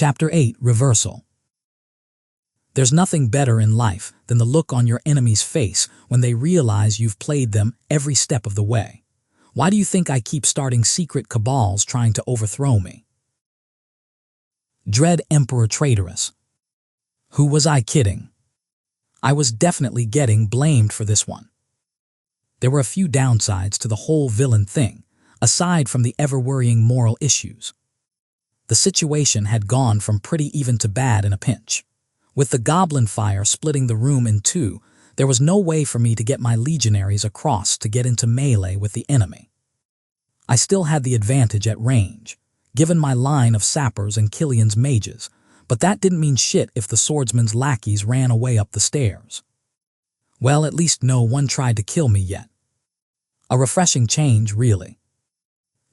Chapter 8, Reversal. There's nothing better in life than the look on your enemy's face when they realize you've played them every step of the way. Why do you think I keep starting secret cabals trying to overthrow me? Dread Emperor Traitorous. Who was I kidding? I was definitely getting blamed for this one. There were a few downsides to the whole villain thing, aside from the ever-worrying moral issues. The situation had gone from pretty even to bad in a pinch. With the goblinfire splitting the room in two, there was no way for me to get my legionaries across to get into melee with the enemy. I still had the advantage at range, given my line of sappers and Killian's mages, but that didn't mean shit if the swordsman's lackeys ran away up the stairs. Well, at least no one tried to kill me yet. A refreshing change, really.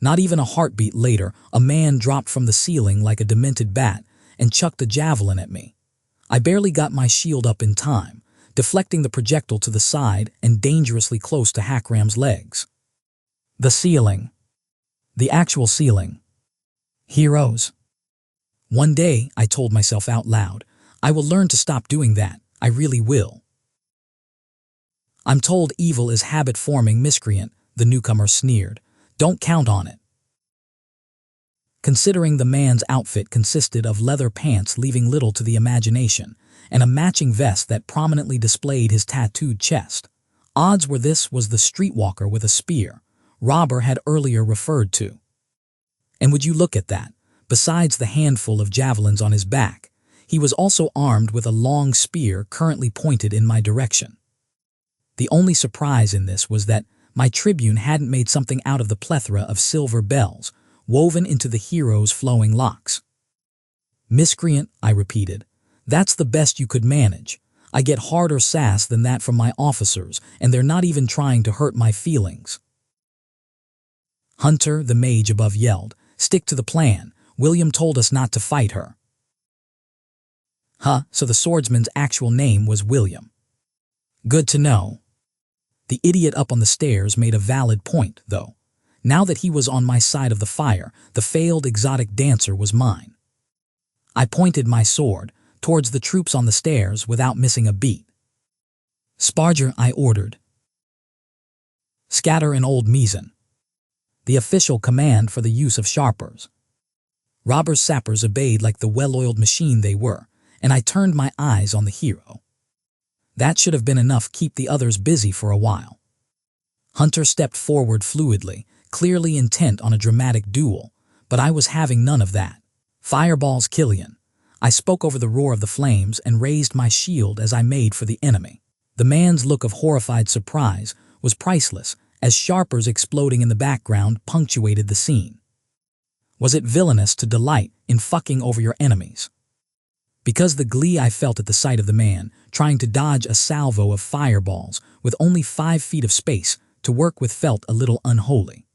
Not even a heartbeat later, a man dropped from the ceiling like a demented bat and chucked a javelin at me. I barely got my shield up in time, deflecting the projectile to the side and dangerously close to Hackram's legs. The ceiling. The actual ceiling. Heroes. One day, I told myself out loud, I will learn to stop doing that. I really will. I'm told evil is habit-forming miscreant, the newcomer sneered. Don't count on it. Considering the man's outfit consisted of leather pants leaving little to the imagination and a matching vest that prominently displayed his tattooed chest, odds were this was the streetwalker with a spear Robber had earlier referred to. And would you look at that, besides the handful of javelins on his back, he was also armed with a long spear currently pointed in my direction. The only surprise in this was that my tribune hadn't made something out of the plethora of silver bells woven into the hero's flowing locks. Miscreant, I repeated. That's the best you could manage. I get harder sass than that from my officers, and they're not even trying to hurt my feelings. Hunter, the mage above, yelled, "Stick to the plan. William told us not to fight her." Huh, so the swordsman's actual name was William. Good to know. The idiot up on the stairs made a valid point, though. Now that he was on my side of the fire, the failed exotic dancer was mine. I pointed my sword towards the troops on the stairs without missing a beat. "Sparger," I ordered. "Scatter an old Meeson." The official command for the use of sharpers. Robbers' sappers obeyed like the well-oiled machine they were, and I turned my eyes on the hero. That should have been enough to keep the others busy for a while. Hunter stepped forward fluidly, clearly intent on a dramatic duel, but I was having none of that. "Fireballs, Killian." I spoke over the roar of the flames and raised my shield as I made for the enemy. The man's look of horrified surprise was priceless as sharpers exploding in the background punctuated the scene. Was it villainous to delight in fucking over your enemies? Because the glee I felt at the sight of the man trying to dodge a salvo of fireballs with only 5 feet of space to work with felt a little unholy.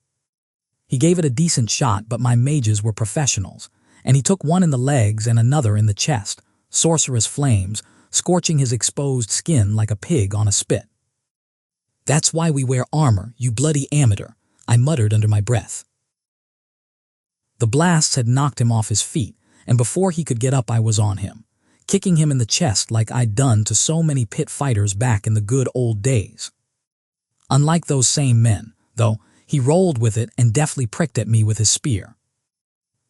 He gave it a decent shot, but my mages were professionals, and he took one in the legs and another in the chest, sorcerous flames, scorching his exposed skin like a pig on a spit. "That's why we wear armor, you bloody amateur," I muttered under my breath. The blasts had knocked him off his feet, and before he could get up I was on him, kicking him in the chest like I'd done to so many pit fighters back in the good old days. Unlike those same men, though, he rolled with it and deftly pricked at me with his spear.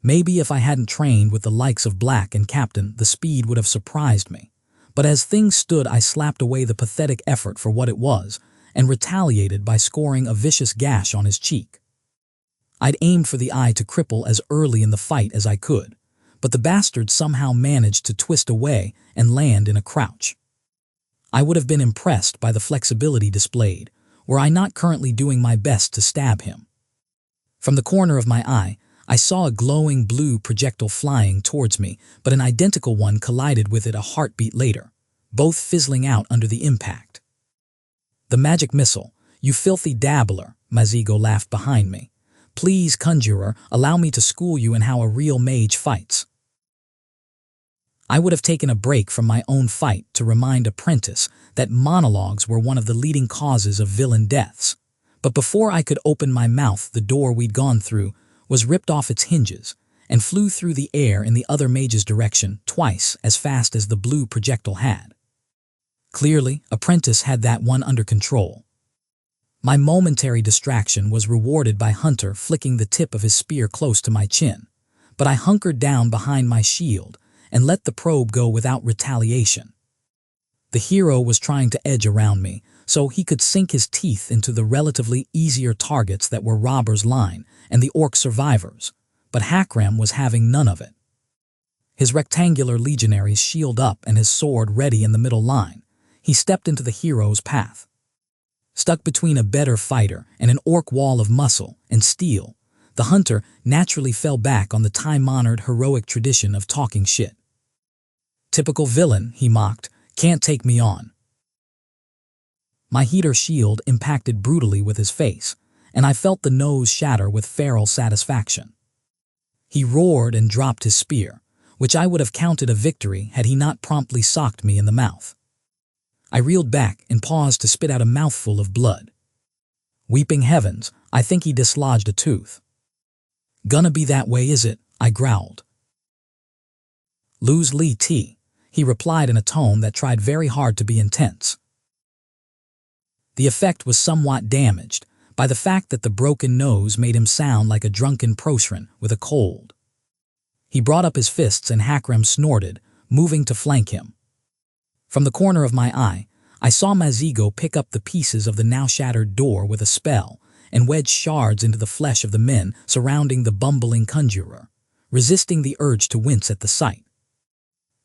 Maybe if I hadn't trained with the likes of Black and Captain, the speed would have surprised me. But as things stood, I slapped away the pathetic effort for what it was and retaliated by scoring a vicious gash on his cheek. I'd aimed for the eye to cripple as early in the fight as I could, but the bastard somehow managed to twist away and land in a crouch. I would have been impressed by the flexibility displayed, were I not currently doing my best to stab him. From the corner of my eye, I saw a glowing blue projectile flying towards me, but an identical one collided with it a heartbeat later, both fizzling out under the impact. "The magic missile, you filthy dabbler," Masego laughed behind me. "Please, Conjurer, allow me to school you in how a real mage fights." I would have taken a break from my own fight to remind Apprentice that monologues were one of the leading causes of villain deaths, but before I could open my mouth, the door we'd gone through was ripped off its hinges, and flew through the air in the other mage's direction twice as fast as the blue projectile had. Clearly, Apprentice had that one under control. My momentary distraction was rewarded by Hunter flicking the tip of his spear close to my chin, but I hunkered down behind my shield and let the probe go without retaliation. The hero was trying to edge around me, so he could sink his teeth into the relatively easier targets that were Robber's line and the orc survivors, but Hakram was having none of it. His rectangular legionaries shield up and his sword ready in the middle line, he stepped into the hero's path. Stuck between a better fighter and an orc wall of muscle and steel, the hunter naturally fell back on the time-honored heroic tradition of talking shit. "Typical villain," he mocked, "can't take me on." My heater shield impacted brutally with his face, and I felt the nose shatter with feral satisfaction. He roared and dropped his spear, which I would have counted a victory had he not promptly socked me in the mouth. I reeled back and paused to spit out a mouthful of blood. Weeping heavens, I think he dislodged a tooth. "Gonna be that way, is it?" I growled. "Lose Li T," he replied in a tone that tried very hard to be intense. The effect was somewhat damaged by the fact that the broken nose made him sound like a drunken prosrin with a cold. He brought up his fists and Hakram snorted, moving to flank him. From the corner of my eye, I saw Masego pick up the pieces of the now-shattered door with a spell and wedge shards into the flesh of the men surrounding the bumbling conjurer, resisting the urge to wince at the sight.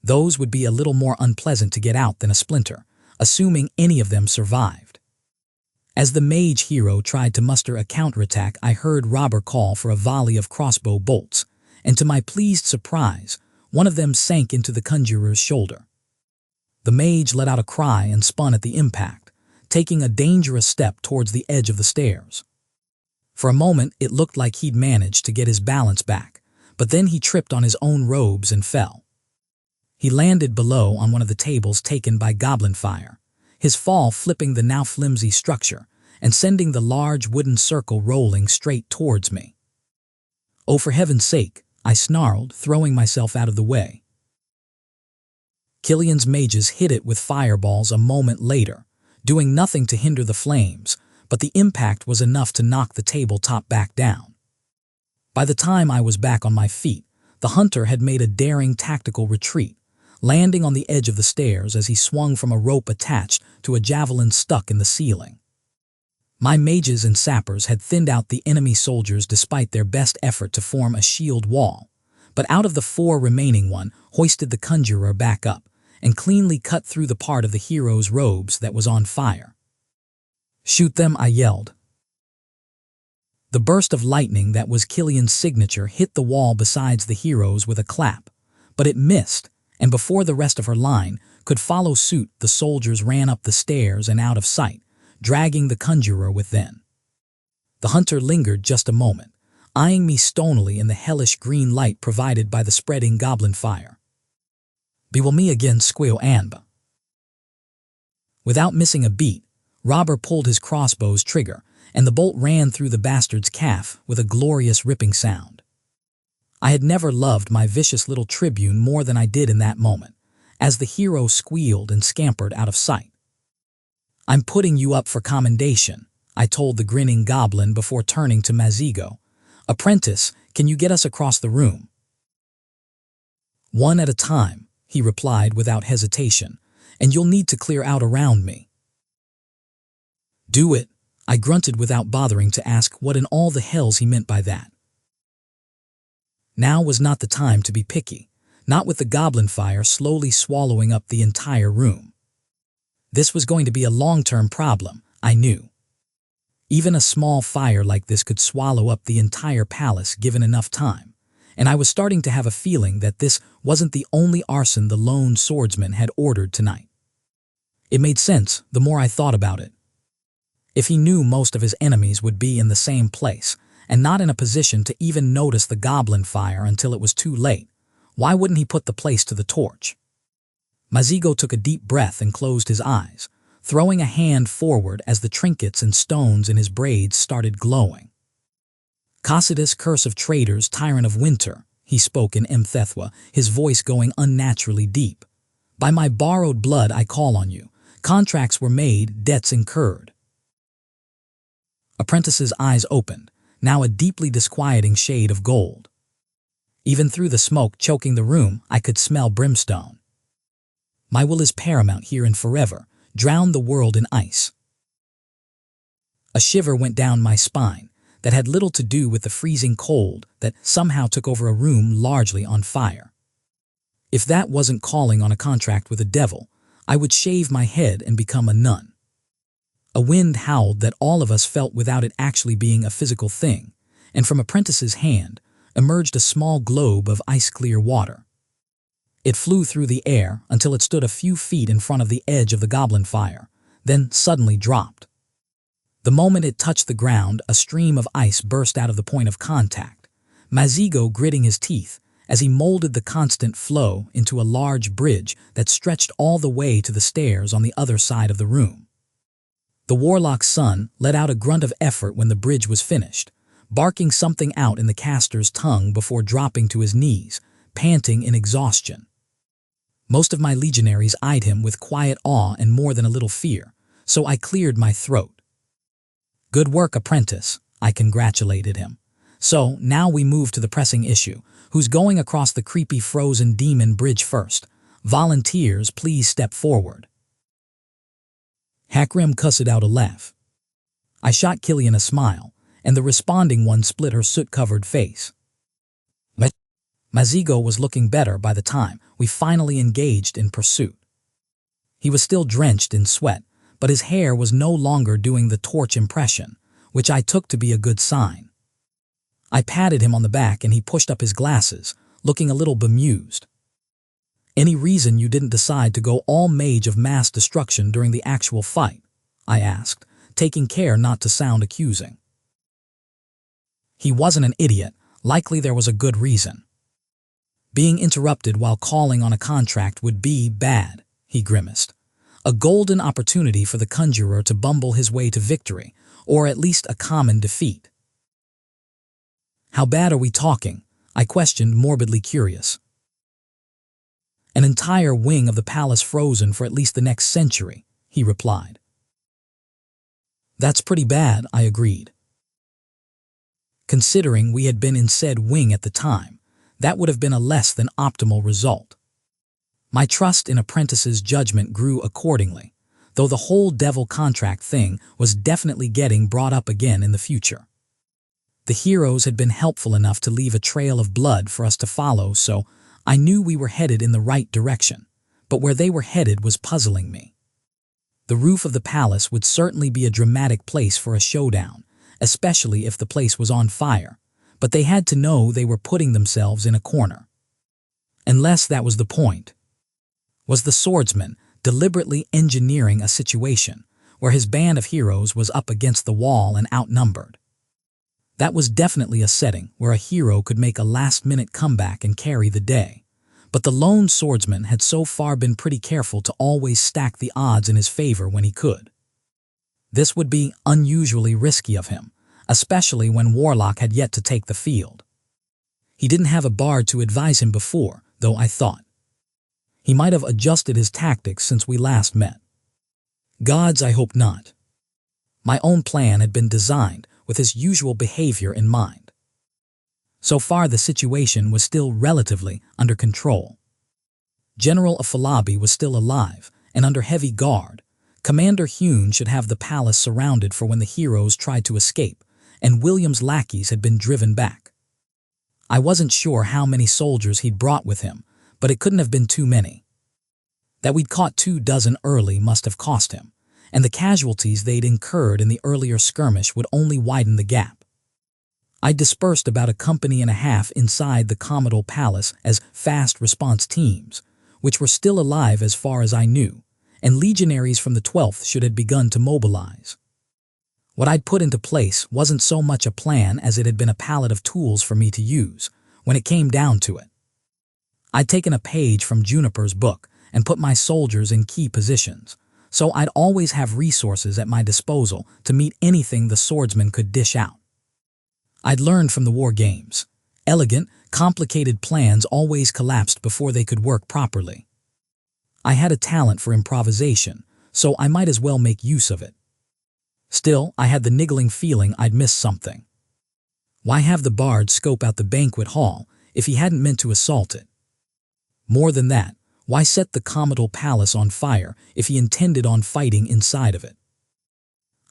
Those would be a little more unpleasant to get out than a splinter, assuming any of them survived. As the mage hero tried to muster a counterattack, I heard Robber call for a volley of crossbow bolts, and to my pleased surprise, one of them sank into the conjurer's shoulder. The mage let out a cry and spun at the impact, taking a dangerous step towards the edge of the stairs. For a moment, it looked like he'd managed to get his balance back, but then he tripped on his own robes and fell. He landed below on one of the tables taken by goblinfire, his fall flipping the now flimsy structure and sending the large wooden circle rolling straight towards me. "Oh, for heaven's sake," I snarled, throwing myself out of the way. Killian's mages hit it with fireballs a moment later, doing nothing to hinder the flames, but the impact was enough to knock the tabletop back down. By the time I was back on my feet, the hunter had made a daring tactical retreat, landing on the edge of the stairs as he swung from a rope attached to a javelin stuck in the ceiling. My mages and sappers had thinned out the enemy soldiers despite their best effort to form a shield wall, but out of the 4 remaining one hoisted the conjurer back up and cleanly cut through the part of the hero's robes that was on fire. "Shoot them," I yelled. The burst of lightning that was Killian's signature hit the wall besides the hero's with a clap, but it missed, and before the rest of her line could follow suit, the soldiers ran up the stairs and out of sight, dragging the conjurer with them. The hunter lingered just a moment, eyeing me stonily in the hellish green light provided by the spreading goblin fire. "Be will me again, squeal Anba." Without missing a beat, Robber pulled his crossbow's trigger, and the bolt ran through the bastard's calf with a glorious ripping sound. I had never loved my vicious little tribune more than I did in that moment, as the hero squealed and scampered out of sight. "I'm putting you up for commendation," I told the grinning goblin before turning to Masego. "Apprentice, can you get us across the room?" "One at a time," he replied without hesitation, "and you'll need to clear out around me." "Do it," I grunted without bothering to ask what in all the hells he meant by that. Now was not the time to be picky, not with the goblin fire slowly swallowing up the entire room. This was going to be a long-term problem, I knew. Even a small fire like this could swallow up the entire palace given enough time, and I was starting to have a feeling that this wasn't the only arson the lone swordsman had ordered tonight. It made sense the more I thought about it. If he knew most of his enemies would be in the same place, and not in a position to even notice the goblin fire until it was too late, why wouldn't he put the place to the torch? Masego took a deep breath and closed his eyes, throwing a hand forward as the trinkets and stones in his braids started glowing. "Cocytus, curse of traitors, tyrant of winter," he spoke in Mthethwa, his voice going unnaturally deep. By my borrowed blood I call on you. Contracts were made, debts incurred. Apprentice's eyes opened, now a deeply disquieting shade of gold. Even through the smoke choking the room, I could smell brimstone. My will is paramount here and forever, drown the world in ice. A shiver went down my spine that had little to do with the freezing cold that somehow took over a room largely on fire. If that wasn't calling on a contract with a devil, I would shave my head and become a nun. A wind howled that all of us felt without it actually being a physical thing, and from Apprentice's hand emerged a small globe of ice-clear water. It flew through the air until it stood a few feet in front of the edge of the goblinfire, then suddenly dropped. The moment it touched the ground, a stream of ice burst out of the point of contact, Masego gritting his teeth as he molded the constant flow into a large bridge that stretched all the way to the stairs on the other side of the room. The Warlock's son let out a grunt of effort when the bridge was finished, barking something out in the caster's tongue before dropping to his knees, panting in exhaustion. Most of my legionaries eyed him with quiet awe and more than a little fear, so I cleared my throat. Good work, Apprentice, I congratulated him. So now we move to the pressing issue. Who's going across the creepy frozen demon bridge first? Volunteers, please step forward. Hakrim cussed out a laugh. I shot Killian a smile, and the responding one split her soot-covered face. Masego was looking better by the time we finally engaged in pursuit. He was still drenched in sweat, but his hair was no longer doing the torch impression, which I took to be a good sign. I patted him on the back and he pushed up his glasses, looking a little bemused. Any reason you didn't decide to go all mage of mass destruction during the actual fight? I asked, taking care not to sound accusing. He wasn't an idiot, likely there was a good reason. Being interrupted while calling on a contract would be bad, he grimaced. A golden opportunity for the conjurer to bumble his way to victory, or at least a common defeat. How bad are we talking? I questioned, morbidly curious. An entire wing of the palace frozen for at least the next century, he replied. That's pretty bad, I agreed. Considering we had been in said wing at the time, that would have been a less than optimal result. My trust in Apprentice's judgment grew accordingly, though the whole devil contract thing was definitely getting brought up again in the future. The heroes had been helpful enough to leave a trail of blood for us to follow, so I knew we were headed in the right direction, but where they were headed was puzzling me. The roof of the palace would certainly be a dramatic place for a showdown, especially if the place was on fire, but they had to know they were putting themselves in a corner. Unless that was the point. Was the swordsman deliberately engineering a situation where his band of heroes was up against the wall and outnumbered? That was definitely a setting where a hero could make a last-minute comeback and carry the day, but the lone swordsman had so far been pretty careful to always stack the odds in his favor when he could. This would be unusually risky of him, especially when Warlock had yet to take the field. He didn't have a bard to advise him before, though I thought. He might have adjusted his tactics since we last met. Gods, I hope not. My own plan had been designed with his usual behavior in mind. So far the situation was still relatively under control. General Afalabi was still alive and under heavy guard. Commander Hune should have the palace surrounded for when the heroes tried to escape, and William's lackeys had been driven back. I wasn't sure how many soldiers he'd brought with him, but it couldn't have been too many. That we'd caught 24 early must have cost him, and the casualties they'd incurred in the earlier skirmish would only widen the gap. I dispersed about 1.5 companies inside the Commodore Palace as fast response teams, which were still alive as far as I knew, and legionaries from the 12th should have begun to mobilize. What I'd put into place wasn't so much a plan as it had been a palette of tools for me to use when it came down to it. I'd taken a page from Juniper's book and put my soldiers in key positions, so I'd always have resources at my disposal to meet anything the swordsman could dish out. I'd learned from the war games. Elegant, complicated plans always collapsed before they could work properly. I had a talent for improvisation, so I might as well make use of it. Still, I had the niggling feeling I'd missed something. Why have the bard scope out the banquet hall if he hadn't meant to assault it? More than that, why set the comital palace on fire if he intended on fighting inside of it?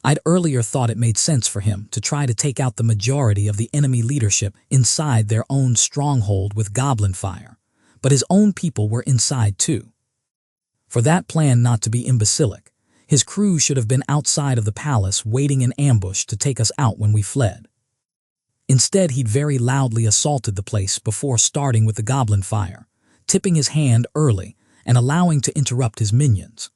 I'd earlier thought it made sense for him to try to take out the majority of the enemy leadership inside their own stronghold with goblinfire, but his own people were inside too. For that plan not to be imbecilic, his crew should have been outside of the palace waiting in ambush to take us out when we fled. Instead, he'd very loudly assaulted the place before starting with the goblinfire, tipping his hand early and allowing to interrupt his minions.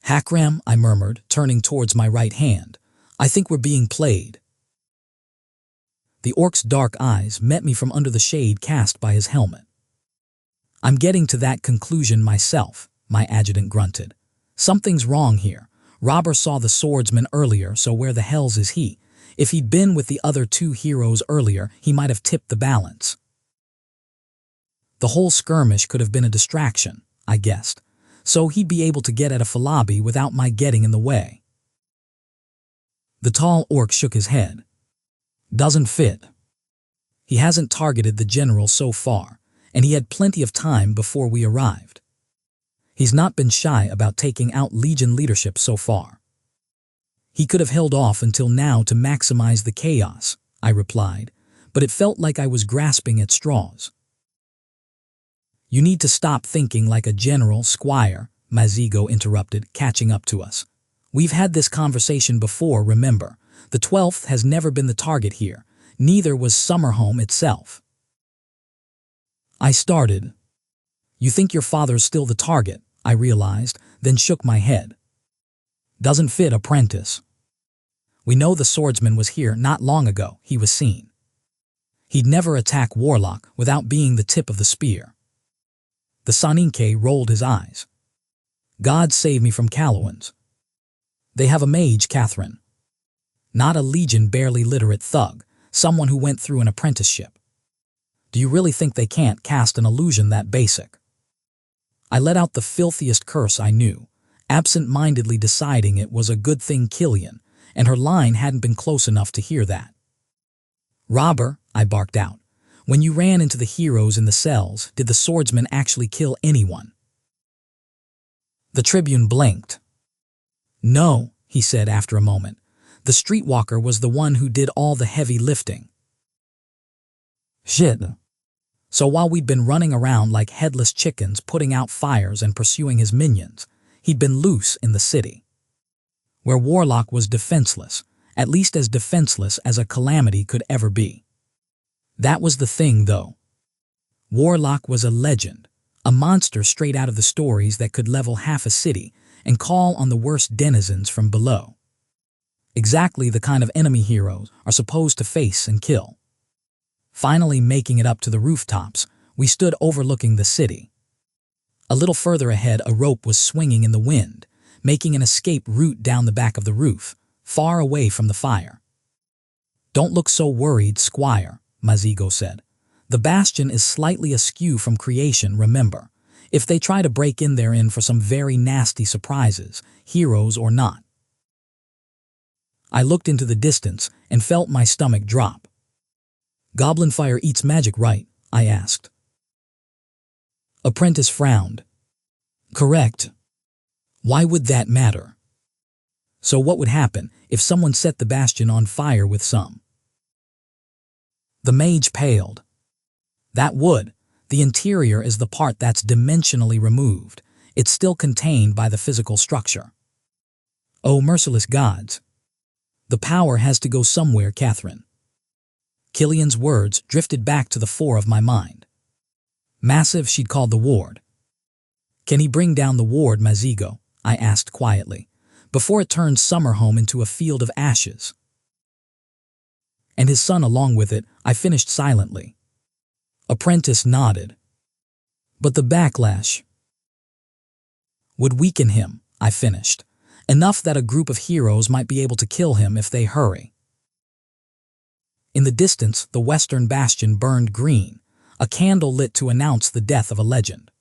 "Hakram," I murmured, turning towards my right hand. "I think we're being played." The orc's dark eyes met me from under the shade cast by his helmet. "I'm getting to that conclusion myself," my adjutant grunted. "Something's wrong here. Robber saw the swordsman earlier, so where the hells is he? If he'd been with the other two heroes earlier, he might have tipped the balance." The whole skirmish could have been a distraction, I guessed, so he'd be able to get at a Falabi without my getting in the way. The tall orc shook his head. "Doesn't fit. He hasn't targeted the general so far, and he had plenty of time before we arrived. He's not been shy about taking out Legion leadership so far. He could have held off until now to maximize the chaos," I replied, but it felt like I was grasping at straws. "You need to stop thinking like a general, Squire," Masego interrupted, catching up to us. "We've had this conversation before, remember. The 12th has never been the target here. Neither was Summerhome itself." I started. "You think your father's still the target," I realized, then shook my head. "Doesn't fit, Apprentice. We know the swordsman was here not long ago. He was seen. He'd never attack Warlock without being the tip of the spear." The Saninke rolled his eyes. "God save me from Callowans. They have a mage, Catherine. Not a Legion barely literate thug, someone who went through an apprenticeship. Do you really think they can't cast an illusion that basic?" I let out the filthiest curse I knew, absent-mindedly deciding it was a good thing Killian, and her line hadn't been close enough to hear that. "Robber," I barked out, "when you ran into the heroes in the cells, did the swordsman actually kill anyone?" The Tribune blinked. "No," he said after a moment. "The streetwalker was the one who did all the heavy lifting." "Shit. So while we'd been running around like headless chickens putting out fires and pursuing his minions, he'd been loose in the city. Where Warlock was defenseless, at least as defenseless as a calamity could ever be. That was the thing, though. Warlock was a legend, a monster straight out of the stories that could level half a city and call on the worst denizens from below. Exactly the kind of enemy heroes are supposed to face and kill. Finally making it up to the rooftops, we stood overlooking the city. A little further ahead, a rope was swinging in the wind, making an escape route down the back of the roof, far away from the fire. "Don't look so worried, Squire," Masego said. "The bastion is slightly askew from creation, remember. If they try to break in, they're in for some very nasty surprises, heroes or not." I looked into the distance and felt my stomach drop. "Goblinfire eats magic, right?" I asked. Apprentice frowned. "Correct. Why would that matter? So what would happen if someone set the bastion on fire with some?" The mage paled. "That would. The interior is the part that's dimensionally removed. It's still contained by the physical structure." "Oh, merciless gods. The power has to go somewhere, Catherine." Killian's words drifted back to the fore of my mind. "Massive," she'd called the ward. "Can he bring down the ward, Masego?" I asked quietly, before it turned Summerhome into a field of ashes. "And his son along with it," I finished silently. Apprentice nodded. "But the backlash would weaken him," I finished, "enough that a group of heroes might be able to kill him if they hurry." In the distance, the western bastion burned green, a candle lit to announce the death of a legend.